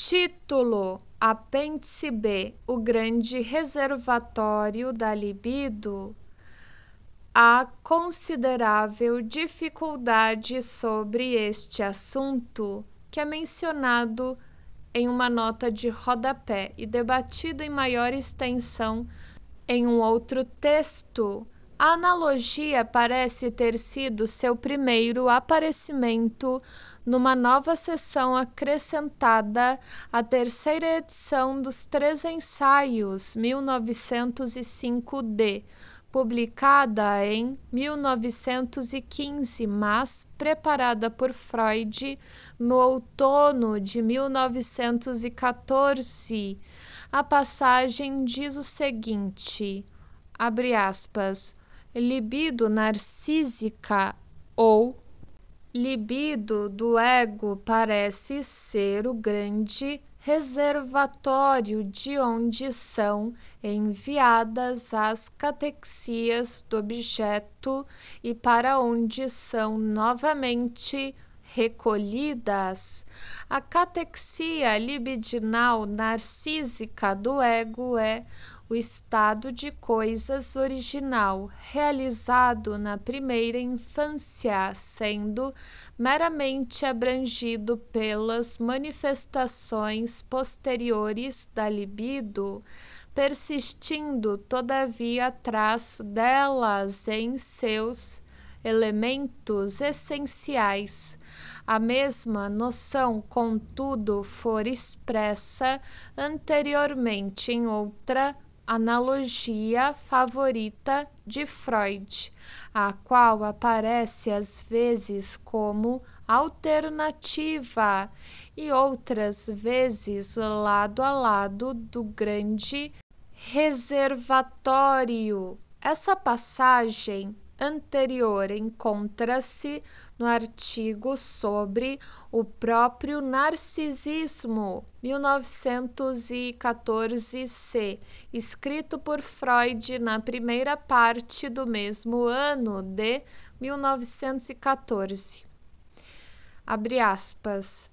Título: Apêndice B, o grande reservatório da libido. Há considerável dificuldade sobre este assunto, que é mencionado em uma nota de rodapé e debatido em maior extensão em um outro texto. A analogia parece ter sido seu primeiro aparecimento numa nova seção acrescentada à terceira edição dos Três Ensaios, 1905d, publicada em 1915, mas preparada por Freud no outono de 1914. A passagem diz o seguinte, abre aspas, libido narcísica ou libido do ego parece ser o grande reservatório de onde são enviadas as catexias do objeto e para onde são novamente recolhidas. A catexia libidinal narcísica do ego é o estado de coisas original, realizado na primeira infância, sendo meramente abrangido pelas manifestações posteriores da libido, persistindo todavia atrás delas em seus elementos essenciais. A mesma noção, contudo, for expressa anteriormente em outra analogia favorita de Freud, a qual aparece às vezes como alternativa e outras vezes lado a lado do grande reservatório. Essa passagem anterior encontra-se no artigo sobre o próprio narcisismo, 1914c, escrito por Freud na primeira parte do mesmo ano de 1914. Abre aspas.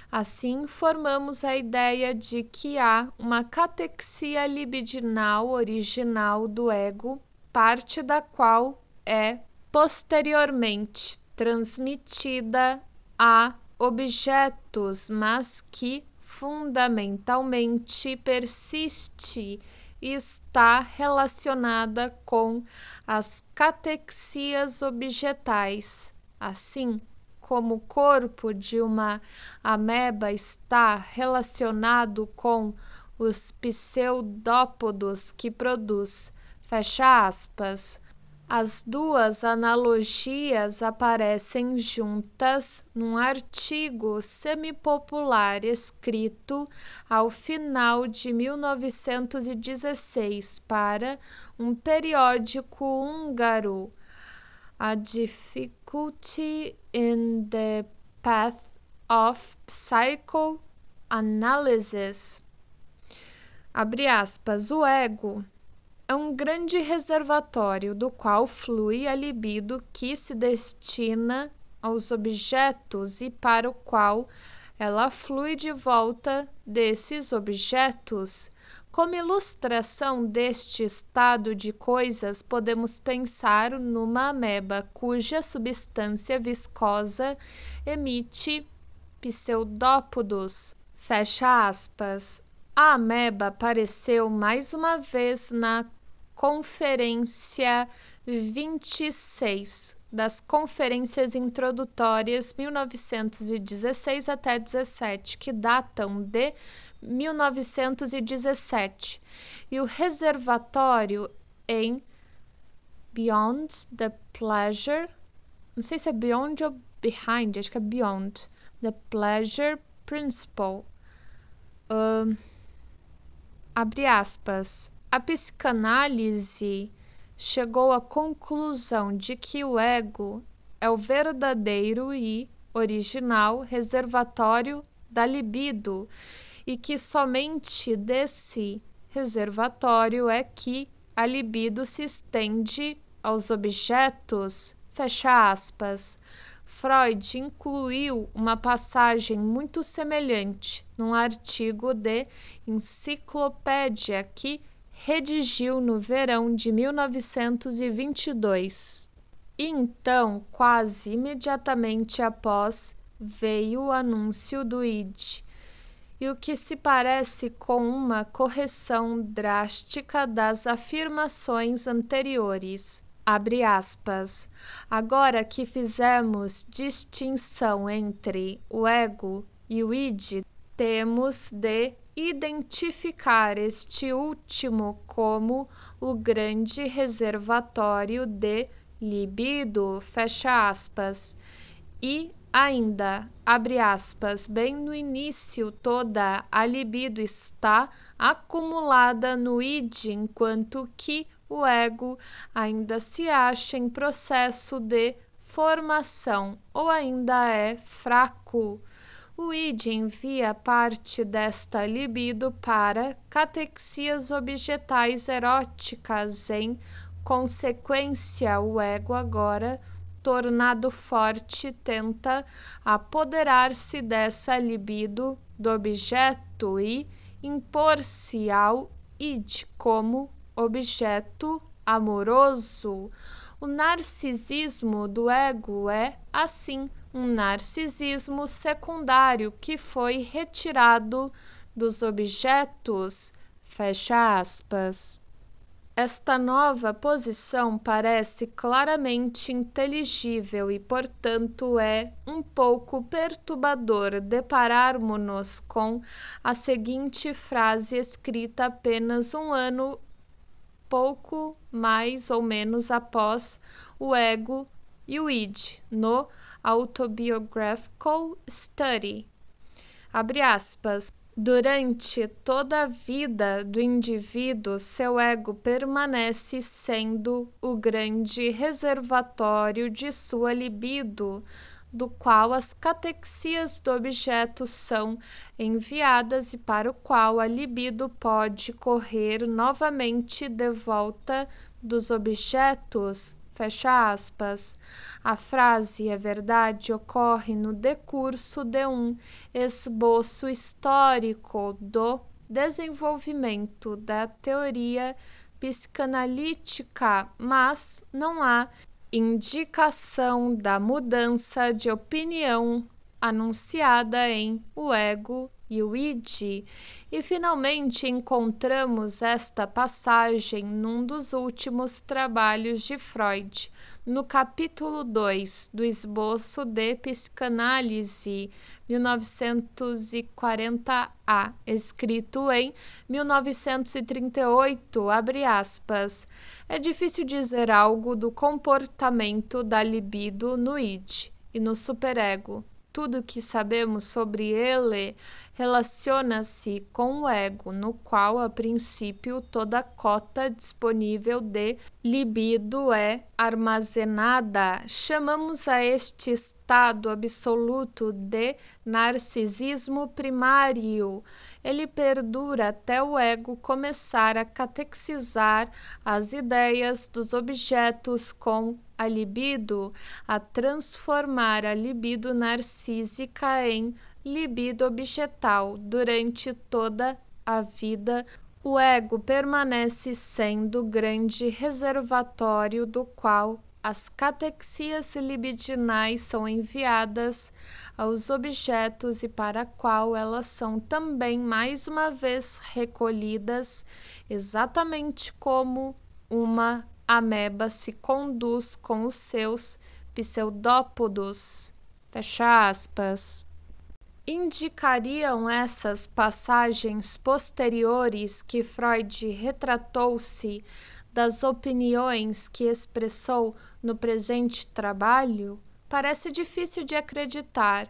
Assim, formamos a ideia de que há uma catexia libidinal original do ego, parte da qual é posteriormente transmitida a objetos, mas que fundamentalmente persiste e está relacionada com as catexias objetais. Assim, como o corpo de uma ameba está relacionado com os pseudópodos que produz, fecha aspas. As duas analogias aparecem juntas num artigo semipopular escrito ao final de 1916 para um periódico húngaro, A Difficulty in the Path of Psychoanalysis. Abre aspas, o ego é um grande reservatório do qual flui a libido que se destina aos objetos e para o qual ela flui de volta desses objetos. Como ilustração deste estado de coisas, podemos pensar numa ameba cuja substância viscosa emite pseudópodos. Fecha aspas. A ameba apareceu mais uma vez na Conferência 26 das Conferências Introdutórias 1916 até 17, que datam de 1917, e o reservatório em Beyond the Pleasure, não sei se é Beyond ou Behind, acho que é Beyond the Pleasure Principle. Abre aspas. A psicanálise chegou à conclusão de que o ego é o verdadeiro e original reservatório da libido e que somente desse reservatório é que a libido se estende aos objetos, fecha aspas. Freud incluiu uma passagem muito semelhante num artigo de enciclopédia que redigiu no verão de 1922. E então, quase imediatamente após, veio o anúncio do ID, e o que se parece com uma correção drástica das afirmações anteriores. Abre aspas. Agora que fizemos distinção entre o ego e o id, temos de identificar este último como o grande reservatório de libido, fecha aspas, e ainda, abre aspas, bem no início toda a libido está acumulada no id, enquanto que o ego ainda se acha em processo de formação ou ainda é fraco. O id envia parte desta libido para catexias objetais eróticas. Em consequência, o ego agora, tornado forte, tenta apoderar-se dessa libido do objeto e impor-se ao id como objeto amoroso. O narcisismo do ego é, assim, um narcisismo secundário que foi retirado dos objetos, fecha aspas. Esta nova posição parece claramente inteligível e, portanto, é um pouco perturbador depararmos-nos com a seguinte frase escrita apenas um ano pouco mais ou menos após o ego e o id, no Autobiographical Study. Abre aspas. Durante toda a vida do indivíduo, seu ego permanece sendo o grande reservatório de sua libido, do qual as catexias do objeto são enviadas e para o qual a libido pode correr novamente de volta dos objetos, fecha aspas. A frase, é verdade, ocorre no decurso de um esboço histórico do desenvolvimento da teoria psicanalítica, mas não há indicação da mudança de opinião anunciada em O Ego e o Id. E finalmente encontramos esta passagem num dos últimos trabalhos de Freud, no capítulo 2 do Esboço de Psicanálise, 1940A, escrito em 1938, abre aspas. É difícil dizer algo do comportamento da libido no id e no superego. Tudo o que sabemos sobre ele relaciona-se com o ego, no qual, a princípio, toda a cota disponível de libido é armazenada. Chamamos a este estado absoluto de narcisismo primário. Ele perdura até o ego começar a catexizar as ideias dos objetos com a libido, a transformar a libido narcísica em libido objetal. Durante toda a vida, o ego permanece sendo o grande reservatório do qual as catexias libidinais são enviadas aos objetos e para a qual elas são também mais uma vez recolhidas, exatamente como uma ameba se conduz com os seus pseudópodos, fecha aspas. Indicariam essas passagens posteriores que Freud retratou-se das opiniões que expressou no presente trabalho? Parece difícil de acreditar,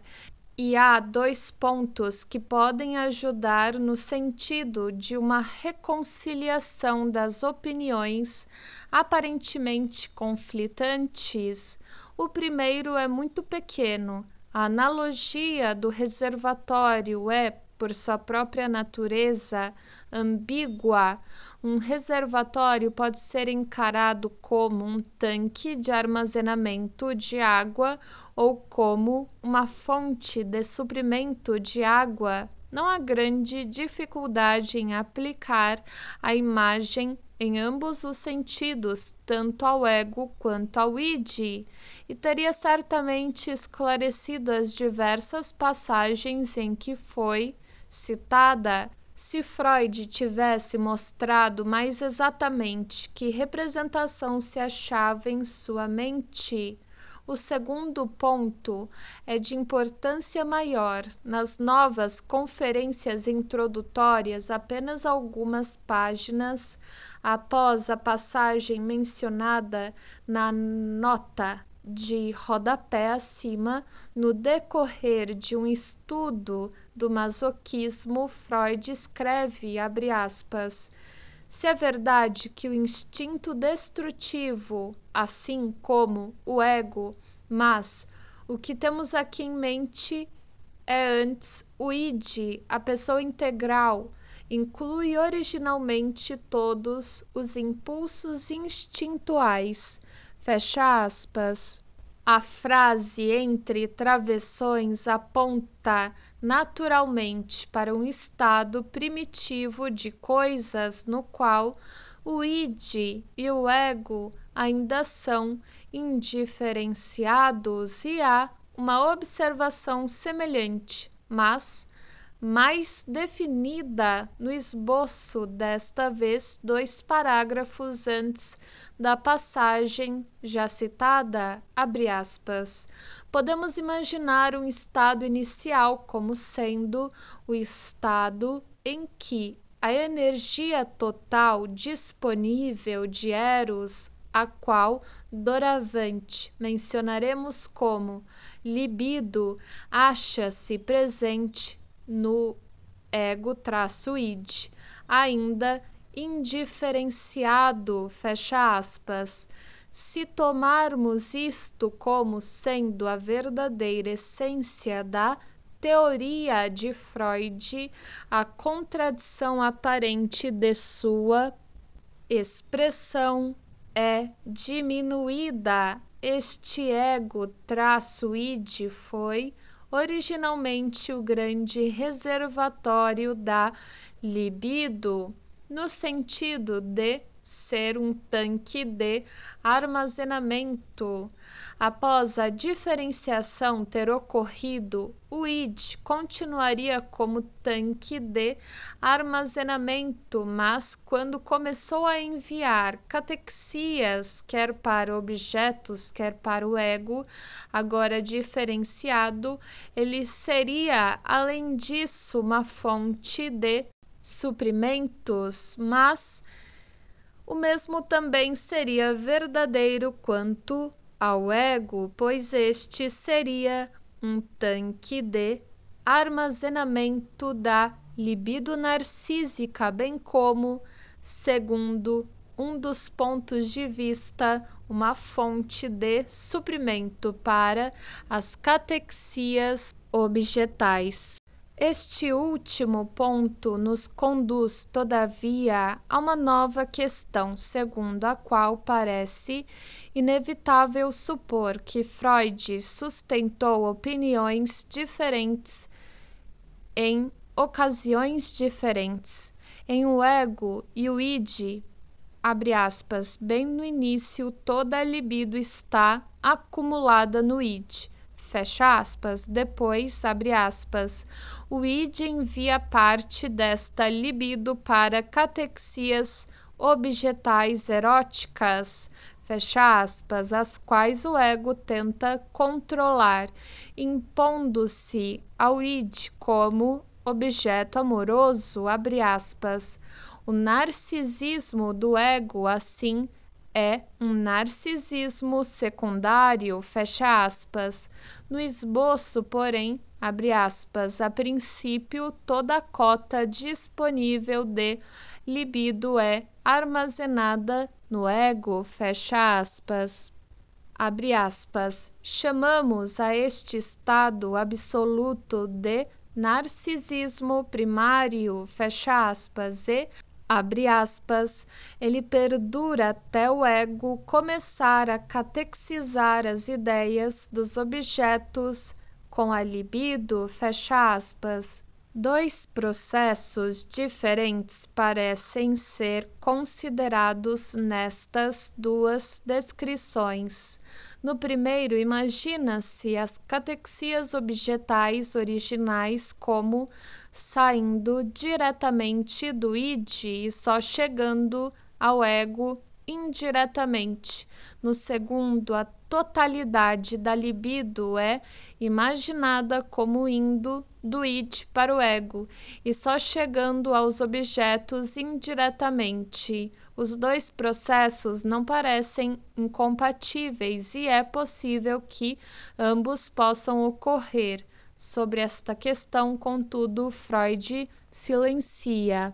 e há 2 pontos que podem ajudar no sentido de uma reconciliação das opiniões aparentemente conflitantes. O primeiro é muito pequeno. A analogia do reservatório é, por sua própria natureza ambígua, um reservatório pode ser encarado como um tanque de armazenamento de água ou como uma fonte de suprimento de água. Não há grande dificuldade em aplicar a imagem em ambos os sentidos, tanto ao ego quanto ao id, e teria certamente esclarecido as diversas passagens em que foi citada. Se Freud tivesse mostrado mais exatamente que representação se achava em sua mente. O segundo ponto é de importância maior. Nas novas conferências introdutórias, apenas algumas páginas após a passagem mencionada na nota de rodapé acima, no decorrer de um estudo do masoquismo, Freud escreve, abre aspas, se é verdade que o instinto destrutivo, assim como o ego, mas o que temos aqui em mente é antes o id, a pessoa integral, inclui originalmente todos os impulsos instintuais. Fecha aspas. A frase entre travessões aponta naturalmente para um estado primitivo de coisas no qual o id e o ego ainda são indiferenciados e há uma observação semelhante, mas mais definida no esboço, desta vez 2 parágrafos antes da passagem já citada, abre aspas. Podemos imaginar um estado inicial como sendo o estado em que a energia total disponível de Eros, a qual doravante mencionaremos como libido, acha-se presente no ego-id, ainda indiferenciado, fecha aspas. Se tomarmos isto como sendo a verdadeira essência da teoria de Freud, a contradição aparente de sua expressão é diminuída. Este ego-id foi originalmente o grande reservatório da libido, no sentido de ser um tanque de armazenamento. Após a diferenciação ter ocorrido, o id continuaria como tanque de armazenamento, mas quando começou a enviar catexias, quer para objetos, quer para o ego, agora diferenciado, ele seria, além disso, uma fonte de suprimentos, mas o mesmo também seria verdadeiro quanto ao ego, pois este seria um tanque de armazenamento da libido narcísica, bem como, segundo um dos pontos de vista, uma fonte de suprimento para as catexias objetais. Este último ponto nos conduz, todavia, a uma nova questão, segundo a qual parece inevitável supor que Freud sustentou opiniões diferentes em ocasiões diferentes. Em o ego e o id, abre aspas, bem no início toda a libido está acumulada no id. Fecha aspas, depois, abre aspas, o id envia parte desta libido para catexias objetais eróticas, fecha aspas, as quais o ego tenta controlar, impondo-se ao id como objeto amoroso, abre aspas. O narcisismo do ego, assim, é um narcisismo secundário, fecha aspas. No esboço, porém, abre aspas, a princípio, toda a cota disponível de libido é armazenada no ego, fecha aspas. Abre aspas. Chamamos a este estado absoluto de narcisismo primário, fecha aspas, e abre aspas, ele perdura até o ego começar a catequizar as ideias dos objetos com a libido, fecha aspas. Dois processos diferentes parecem ser considerados nestas duas descrições. No primeiro, imagina-se as catequias objetais originais como saindo diretamente do id e só chegando ao ego indiretamente. No segundo, a totalidade da libido é imaginada como indo do id para o ego e só chegando aos objetos indiretamente. Os dois processos não parecem incompatíveis e é possível que ambos possam ocorrer. Sobre esta questão, contudo, Freud silencia.